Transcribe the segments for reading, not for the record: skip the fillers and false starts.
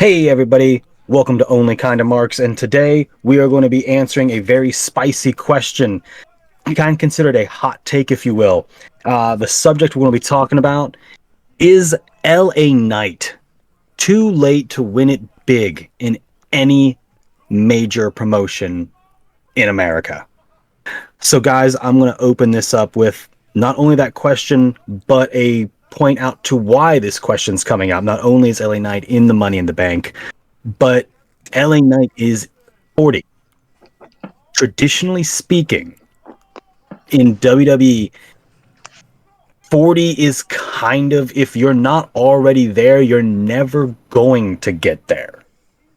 Hey everybody, welcome to Only Kinda Marks, and today we are going to be answering a very spicy question, kind of considered a hot take, if you will. The subject we're going to be talking about is LA Knight too late to win it big in any major promotion in America? So guys, I'm going to open this up with not only that question, but a point out to why this question's coming out. Not only is LA Knight in the Money in the Bank, but LA Knight is 40. Traditionally speaking, in WWE, 40 is kind of, if you're not already there, you're never going to get there.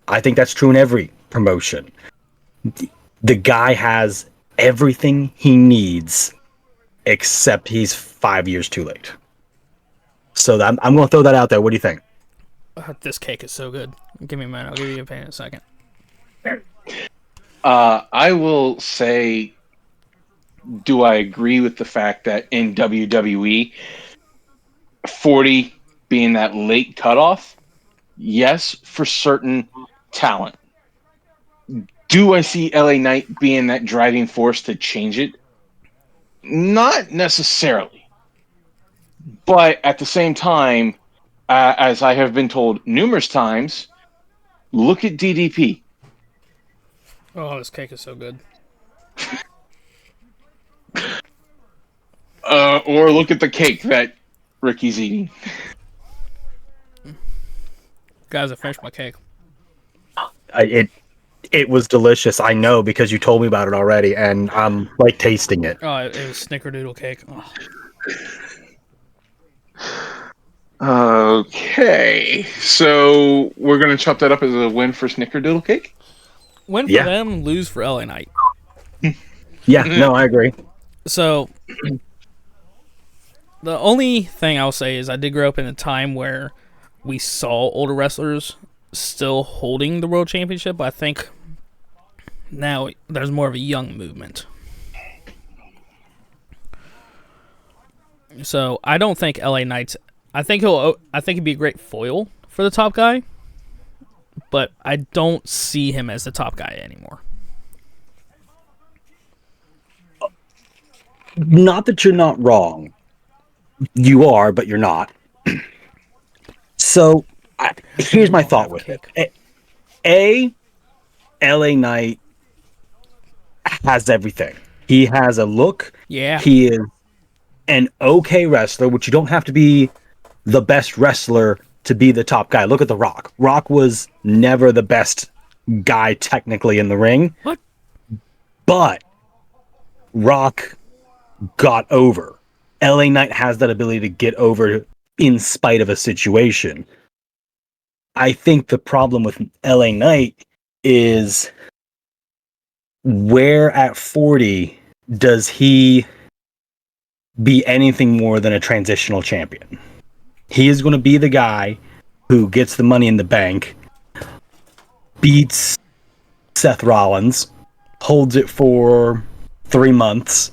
I think that's true in every promotion. The guy has everything he needs, except he's 5 years too late. So I'm going to throw that out there. What do you think? This cake is so good. Give me a minute. I'll give you a pain in a second. I will say, do I agree with the fact that in WWE, 40 being that late cutoff? Yes, for certain talent. Do I see LA Knight being that driving force to change it? Not necessarily. But at the same time, as I have been told numerous times, look at DDP. Oh, this cake is so good. Or look at the cake that Ricky's eating. Guys, I finished my cake. It was delicious. I know because you told me about it already, and I'm like tasting it. Oh, it was snickerdoodle cake. Okay, so we're gonna chop that up as a win for Snickerdoodle cake. Win for them, lose for LA Knight. Yeah, no, I agree. So, the only thing I'll say is I did grow up in a time where we saw older wrestlers still holding the world championship, but I think now there's more of a young movement. So I don't think LA Knight's. I think he'd be a great foil for the top guy, but I don't see him as the top guy anymore. Not that you're not wrong. You are, but you're not. So here's my thought with it. LA Knight has everything. He has a look. Yeah. He is an okay wrestler, which you don't have to be the best wrestler to be the top guy. Look at The Rock. Rock was never the best guy technically in the ring. What? But Rock got over. LA Knight has that ability to get over in spite of a situation. I think the problem with LA Knight is where at 40 does he be anything more than a transitional champion? He is going to be the guy who gets the Money in the Bank, beats Seth Rollins, holds it for 3 months,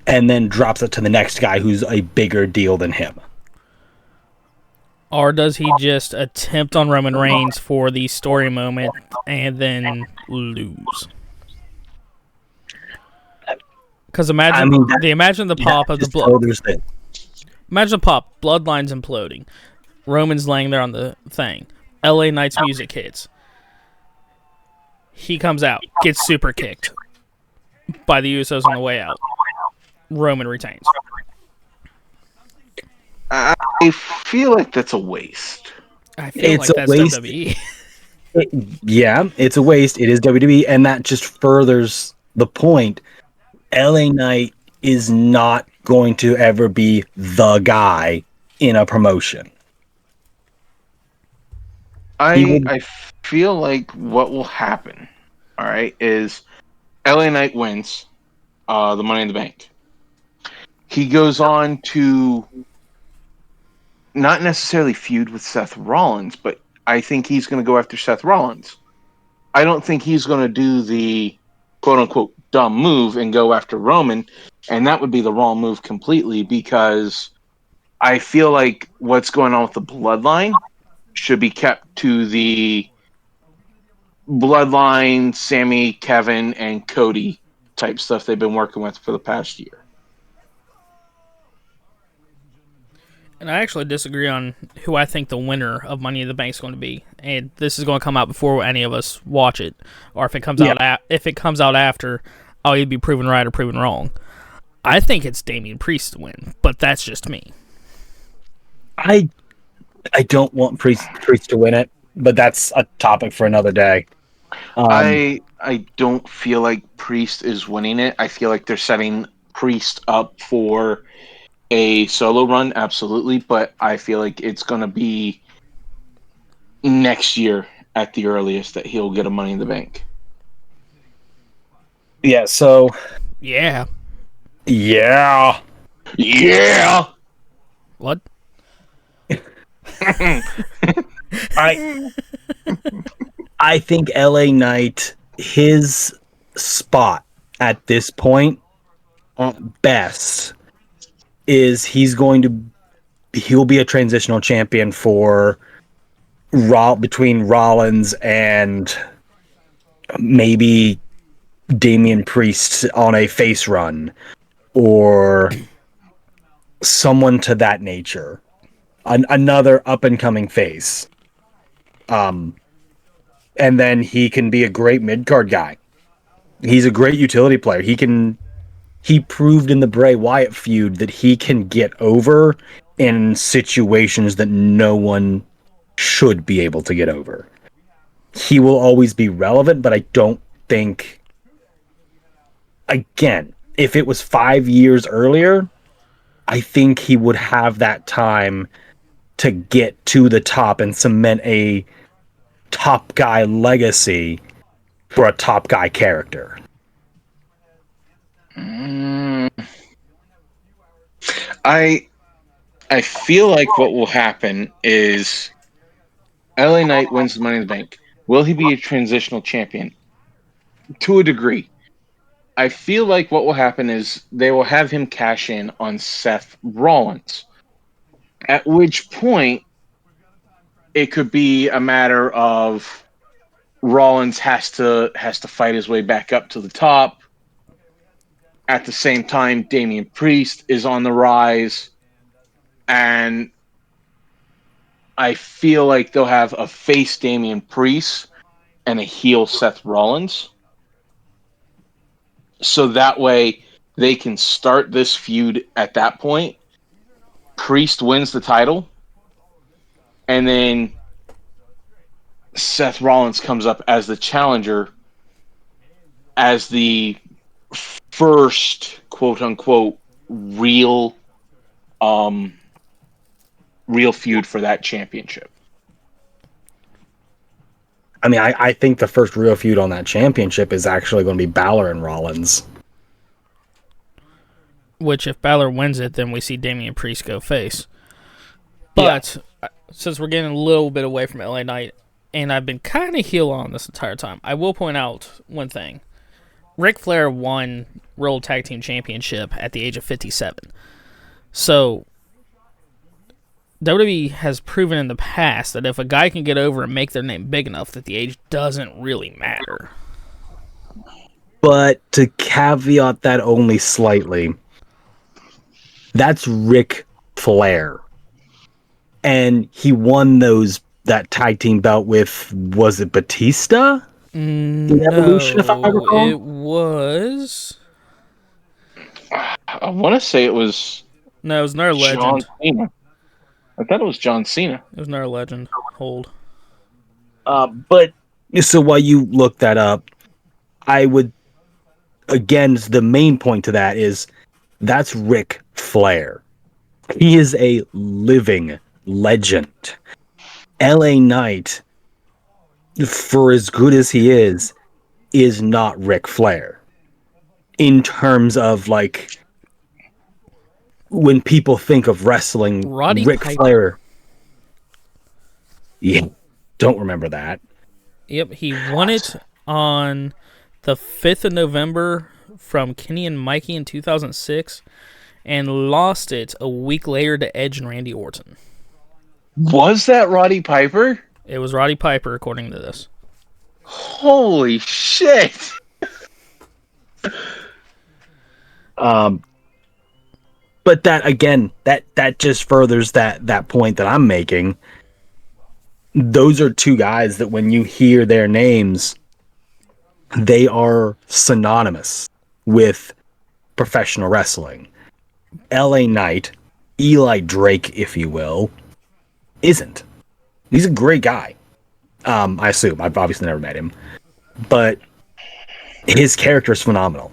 and then drops it to the next guy who's a bigger deal than him. Or does he just attempt on Roman Reigns for the story moment and then lose? Because imagine the pop of the blood. Imagine the pop, bloodlines imploding, Roman's laying there on the thing, LA Knight's music hits. He comes out, gets super kicked by the Usos on the way out. Roman retains. I feel like that's a waste. I feel like that's WWE. Yeah, it's a waste. It is WWE, and that just furthers the point. LA Knight is not going to ever be the guy in a promotion. I feel like what will happen, all right, is LA Knight wins the Money in the Bank. He goes on to not necessarily feud with Seth Rollins, but I think he's going to go after Seth Rollins. I don't think he's going to do the quote-unquote dumb move and go after Roman, and that would be the wrong move completely because I feel like what's going on with the bloodline should be kept to the Bloodline, Sammy, Kevin, and Cody type stuff they've been working with for the past year. And I actually disagree on who I think the winner of Money in the Bank is going to be. And this is going to come out before any of us watch it, or if it comes out after, I'll either be proven right or proven wrong. I think it's Damian Priest to win, but that's just me. I don't want Priest to win it, but that's a topic for another day. I don't feel like Priest is winning it. I feel like they're setting Priest up for a solo run, absolutely, but I feel like it's going to be next year at the earliest that he'll get a Money in the Bank. Yeah, so... Yeah. Yeah! Yeah! What? I think LA Knight, his spot at this point, at best, is he'll be a transitional champion for between Rollins and maybe Damian Priest on a face run, or someone to that nature. Another up-and-coming face. And then he can be a great mid-card guy. He's a great utility player. He proved in the Bray Wyatt feud that he can get over in situations that no one should be able to get over. He will always be relevant, but I don't think... Again, if it was 5 years earlier, I think he would have that time to get to the top and cement a top guy legacy for a top guy character. I feel like what will happen is LA Knight wins the Money in the Bank. Will he be a transitional champion? To a degree. I feel like what will happen is they will have him cash in on Seth Rollins. At which point, it could be a matter of Rollins has to fight his way back up to the top. At the same time, Damian Priest is on the rise. And I feel like they'll have a face Damian Priest and a heel Seth Rollins. So that way they can start this feud at that point. Priest wins the title. And then Seth Rollins comes up as the challenger, as the first quote unquote real feud for that championship. I mean, I think the first real feud on that championship is actually going to be Balor and Rollins. Which, if Balor wins it, then we see Damian Priest go face. But since we're getting a little bit away from LA Knight, and I've been kind of heel on this entire time, I will point out one thing. Ric Flair won World Tag Team Championship at the age of 57. So WWE has proven in the past that if a guy can get over and make their name big enough, that the age doesn't really matter. But to caveat that only slightly, that's Ric Flair. And he won that tag team belt with, was it Batista? The Evolution, if I recall? It was... I want to say it was... No, it was another legend. John Cena. I thought it was John Cena. It was another legend. Hold. But so while you look that up, I would, again, the main point to that is that's Ric Flair. He is a living legend. LA Knight, for as good as he is not Ric Flair. In terms of, like, when people think of wrestling, Roddy Ric Piper. Flair. Yeah, don't remember that. Yep, he won it on the 5th of November from Kenny and Mikey in 2006 and lost it a week later to Edge and Randy Orton. Was that Roddy Piper? It was Roddy Piper, according to this. Holy shit! But that again, that just furthers that point that I'm making. Those are two guys that when you hear their names, they are synonymous with professional wrestling. LA Knight, Eli Drake, if you will, isn't. He's a great guy. I assume. I've obviously never met him. But his character is phenomenal.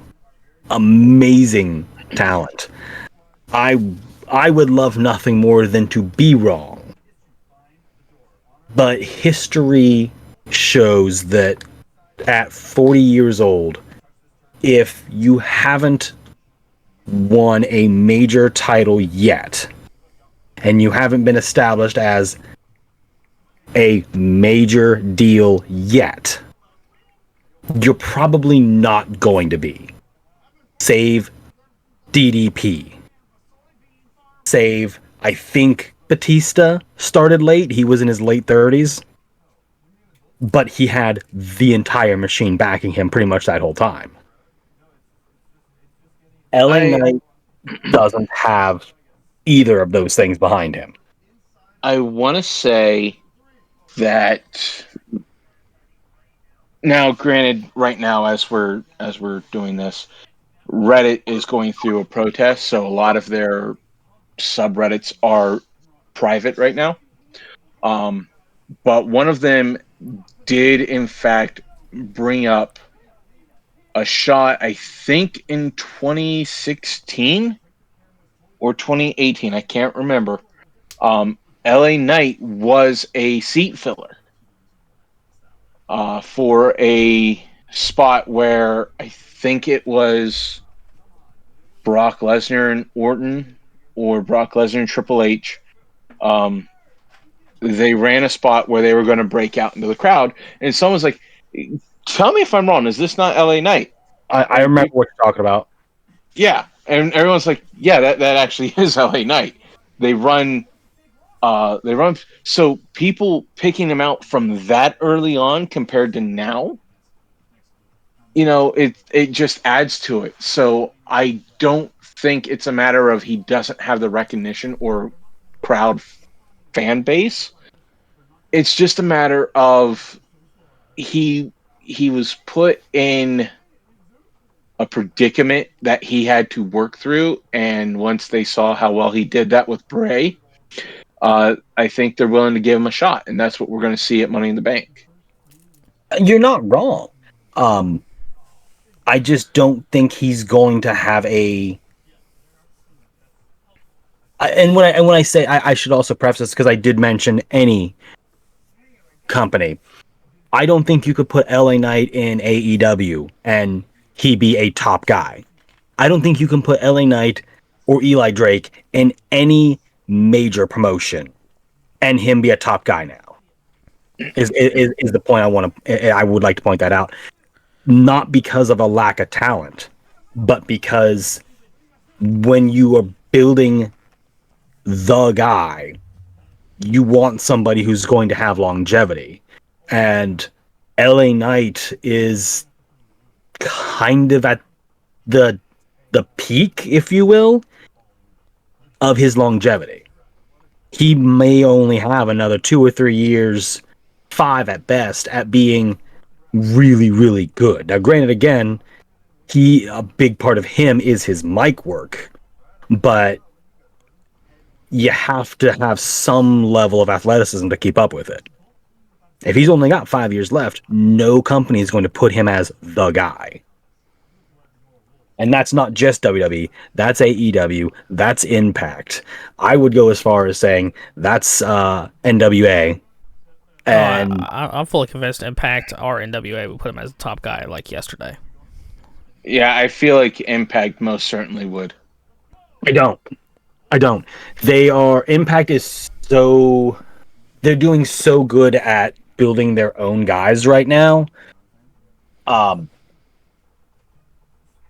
Amazing talent. I would love nothing more than to be wrong. But history shows that at 40 years old, if you haven't won a major title yet, and you haven't been established as a major deal yet, you're probably not going to be. Save DDP. Save, I think Batista started late. He was in his late 30s. But he had the entire machine backing him pretty much that whole time. LA Knight doesn't have either of those things behind him. I want to say that now, granted, right now as we're doing this, Reddit is going through a protest, so a lot of their subreddits are private right now. But one of them did, in fact, bring up a shot, I think in 2016 or 2018. I can't remember. LA Knight was a seat filler for a spot where I think it was Brock Lesnar and Orton, or Brock Lesnar and Triple H. They ran a spot where they were going to break out into the crowd, and someone was like, "Tell me if I'm wrong. Is this not LA Knight?" I remember what you're talking about. Yeah, and everyone's like, "Yeah, that actually is LA Knight." They run. So people picking him out from that early on compared to now, it just adds to it. So I don't think it's a matter of he doesn't have the recognition or crowd fan base. It's just a matter of he was put in a predicament that he had to work through, and once they saw how well he did that with Bray, I think they're willing to give him a shot, and that's what we're going to see at Money in the Bank. You're not wrong. I just don't think he's going to have a. And when I say I should also preface this because I did mention any company. I don't think you could put LA Knight in AEW and he be a top guy. I don't think you can put LA Knight or Eli Drake in any major promotion and him be a top guy now. Is the point I would like to point that out. Not because of a lack of talent, but because when you are building the guy, you want somebody who's going to have longevity. And LA Knight is kind of at the peak, if you will, of his longevity. He may only have another 2 or 3 years, 5 at best, at being really, really good. Now, granted, again, a big part of him is his mic work, but you have to have some level of athleticism to keep up with it. If he's only got 5 years left, no company is going to put him as the guy. And that's not just WWE, that's AEW, that's Impact. I would go as far as saying that's NWA. And I'm fully convinced Impact or NWA would put him as the top guy like yesterday. Yeah, I feel like Impact most certainly would. I don't. Impact is they're doing so good at building their own guys right now.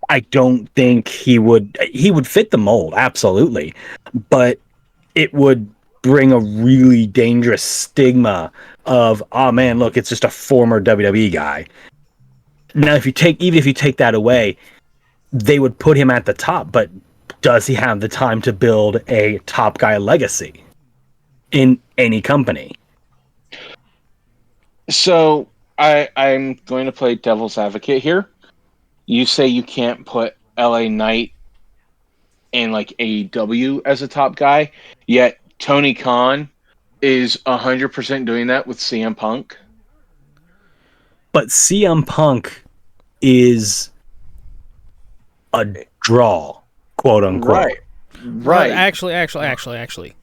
I don't think he would fit the mold, absolutely. But it would bring a really dangerous stigma of, oh man, look, it's just a former WWE guy. Now, if you take that away, they would put him at the top, but does he have the time to build a top guy legacy in any company? So I'm going to play devil's advocate here. You say you can't put LA Knight in like AEW as a top guy, yet Tony Khan is 100% doing that with CM Punk. But CM Punk is a draw, quote unquote. Right. Actually,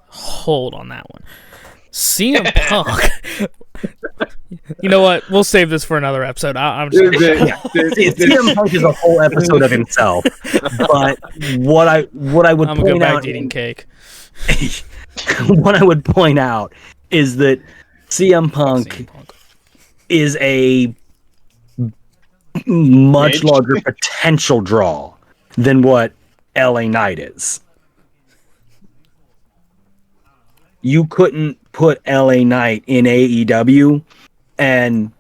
hold on that one. CM Punk. You know what? We'll save this for another episode. CM Punk is a whole episode of himself. But what I would I'm gonna go point back out, to eating cake. what I would point out is that CM Punk is a much larger potential draw than what LA Knight is. You couldn't put LA Knight in AEW and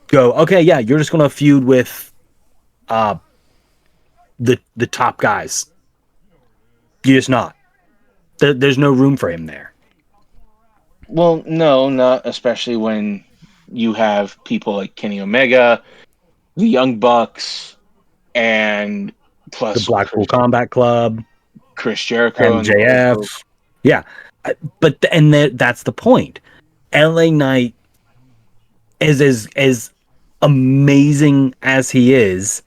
go, okay, yeah, you're just going to feud with the top guys. You're just not. There's no room for him there. Well, no, not especially when you have people like Kenny Omega, the Young Bucks, and plus The Blackpool Combat Club, Chris Jericho, MJF. Yeah, but that's the point. LA Knight is as amazing as he is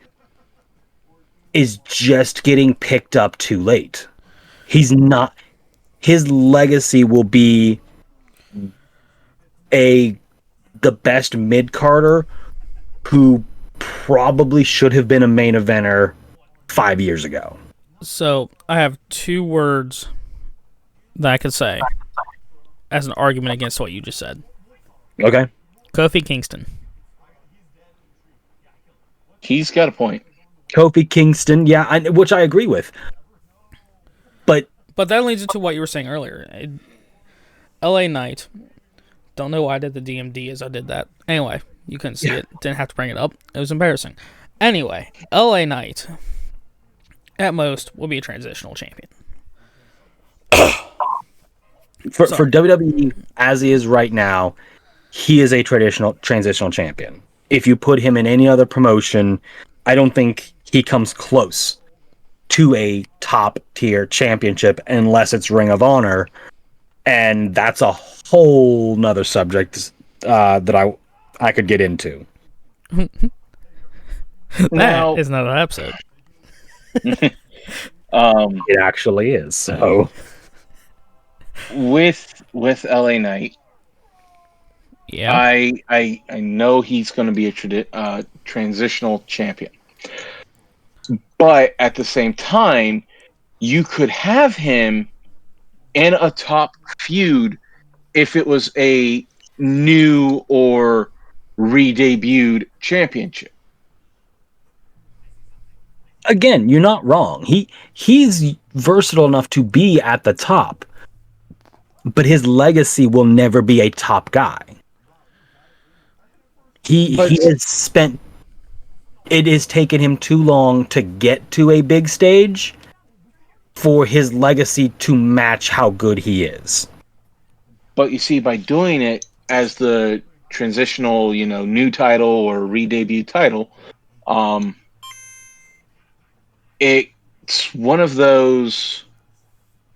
just getting picked up too late. He's not. His legacy will be the best mid-carder who probably should have been a main eventer 5 years ago. So I have 2 words that I could say as an argument against what you just said. Okay. Kofi Kingston. He's got a point. Kofi Kingston, yeah, which I agree with. But that leads into what you were saying earlier. LA Knight. Don't know why I did the DMD as I did that. Anyway, you couldn't see it. Didn't have to bring it up. It was embarrassing. Anyway, LA Knight, at most, will be a transitional champion. For WWE, as he is right now, he is a transitional champion. If you put him in any other promotion, I don't think he comes close to a top tier championship unless it's Ring of Honor, and that's a whole nother subject that I could get into. That is not an episode. It actually is. So with LA Knight, yeah, I know he's going to be a transitional champion, but at the same time, you could have him in a top feud if it was a new or re-debuted championship. Again, you're not wrong. He's versatile enough to be at the top, but his legacy will never be a top guy. He has spent. It has taken him too long to get to a big stage for his legacy to match how good he is. But you see, by doing it as the transitional, new title or re-debut title, it's one of those,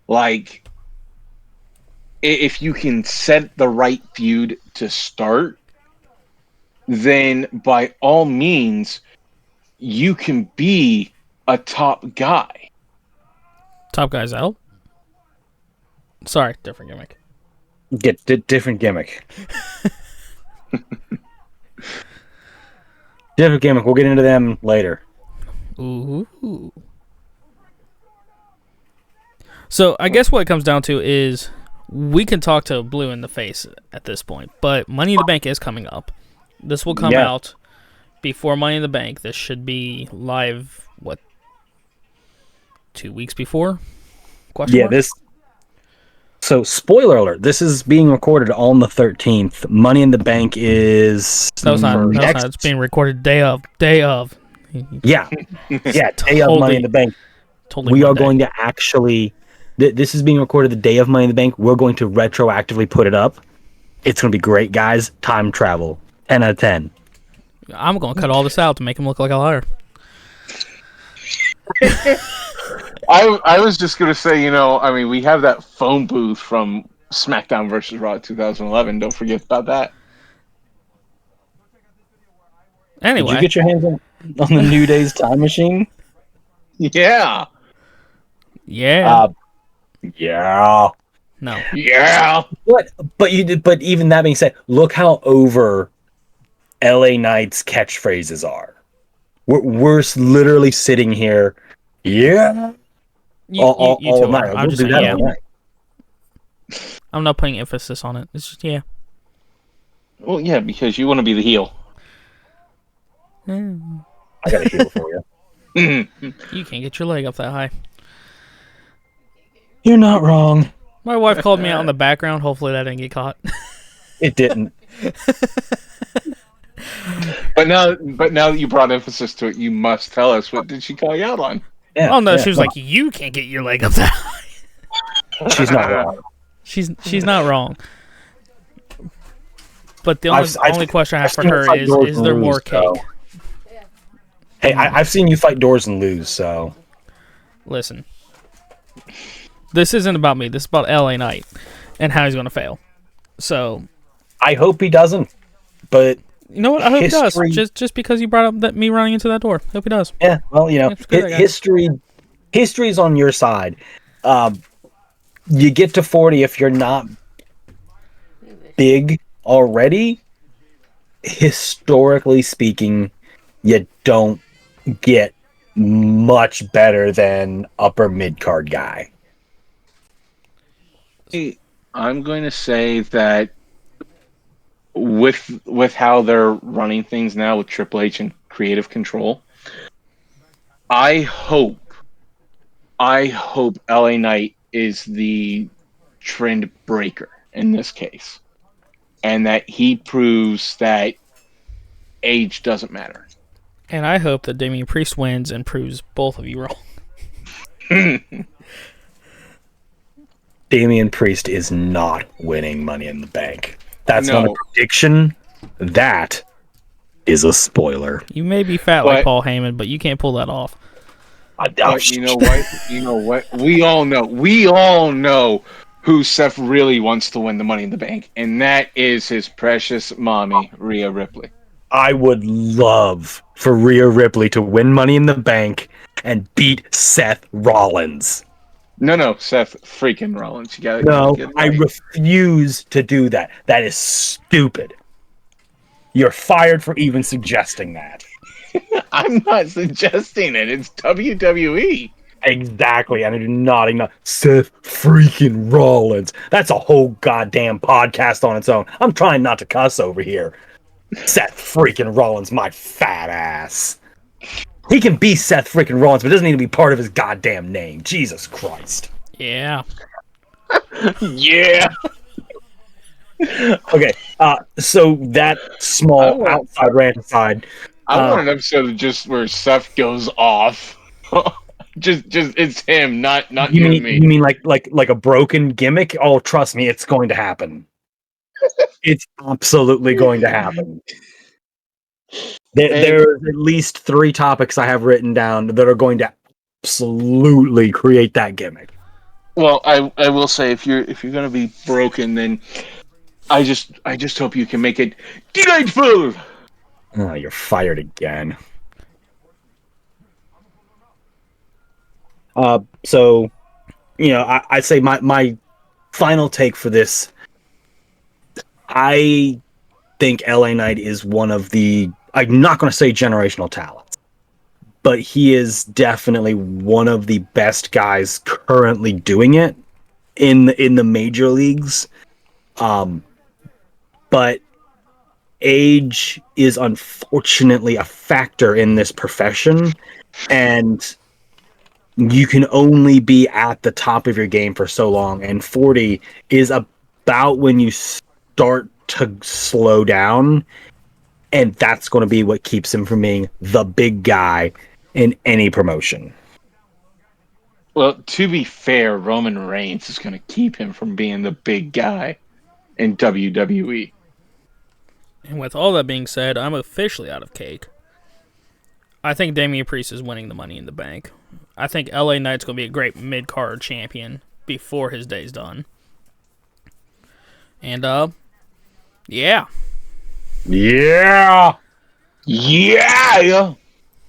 like, if you can set the right feud to start, then by all means, you can be a top guy. Top guy's out. Sorry, different gimmick. Different gimmick. Different gimmick. We'll get into them later. Ooh. So I guess what it comes down to is we can talk to Blue in the face at this point, but Money in the Bank is coming up. This will come out before Money in the Bank. This should be live, 2 weeks before? Question mark? So, spoiler alert: this is being recorded on the 13th. Money in the Bank is No, it's not. No, it's next. not. It's being recorded day of. Yeah, yeah, day of Money in the Bank. Totally. We are Monday. going to actually. This is being recorded the day of Money in the Bank. We're going to retroactively put it up. It's going to be great, guys. Time travel. 10 out of 10. I'm going to cut all this out to make him look like a liar. I was just gonna say, I mean, we have that phone booth from SmackDown versus Raw 2011. Don't forget about that. Anyway. Did you get your hands on the New Day's time machine? Yeah. Yeah. Yeah. No. Yeah. But even that being said, look how over LA Knight's catchphrases are. We're literally sitting here. Yeah. You all two night. are. I'm We'll just do saying, that yeah. all night. I'm not putting emphasis on it. It's just, yeah. Well, yeah, because you want to be the heel. I got a heel for you. You can't get your leg up that high. You're not wrong. My wife called me out in the background. Hopefully that didn't get caught. It didn't. But now that you brought emphasis to it, you must tell us, what did she call you out on? Yeah, Oh no, yeah, she was like, "You can't get your leg up that high." she's not wrong. She's not wrong. But the I've only question I have I've for seen her her fight is doors and there lose, more cake? so. Hey, I've seen you fight doors and lose, so. Listen, this isn't about me. This is about LA Knight and how he's going to fail. So, I hope he doesn't, but you know what? I hope history- he does. Just because you brought up me running into that door. I hope he does. yeah, well, Yeah, screw that guy. history's on your side. You get to 40 if you're not big already. Historically speaking, you don't get much better than upper mid card guy. I'm going to say that with how they're running things now with Triple H and creative control, I hope LA Knight is the trend breaker in this case, and that he proves that age doesn't matter. And I hope that Damian Priest wins and proves both of you wrong. Damian Priest is not winning Money in the Bank. That's No. not a prediction. That is a spoiler. You may be fat like But- Paul Heyman, but you can't pull that off. But you know what? We all know who Seth really wants to win the Money in the Bank, and that is his precious mommy, Rhea Ripley. I would love for Rhea Ripley to win Money in the Bank and beat Seth Rollins. No, Seth freaking Rollins. You gotta No, get it I right. refuse to do that. That is stupid. You're fired for even suggesting that. I'm not suggesting it. It's WWE. Exactly, and I do not ignore Seth freaking Rollins. That's a whole goddamn podcast on its own. I'm trying not to cuss over here. Seth freaking Rollins, my fat ass. He can be Seth freaking Rollins, but it doesn't need to be part of his goddamn name. Jesus Christ. Yeah. Yeah. Okay, so that small outside rant aside, I want an episode of just where Seth goes off. just it's him, not you you mean and me. you mean like a broken gimmick? Oh, trust me, it's going to happen. It's absolutely going to happen. There's at least 3 topics I have written down that are going to absolutely create that gimmick. Well, I will say if you're gonna be broken, then I just hope you can make it delightful. Oh, you're fired again. So, I'd say my final take for this. I think LA Knight is one of the, I'm not going to say generational talents, but he is definitely one of the best guys currently doing it in the major leagues. But age is unfortunately a factor in this profession, and you can only be at the top of your game for so long, and 40 is about when you start to slow down, and that's going to be what keeps him from being the big guy in any promotion. Well, to be fair, Roman Reigns is going to keep him from being the big guy in WWE. And with all that being said, I'm officially out of cake. I think Damian Priest is winning the Money in the Bank. I think LA Knight's going to be a great mid-card champion before his day's done. And, yeah. Yeah! Yeah!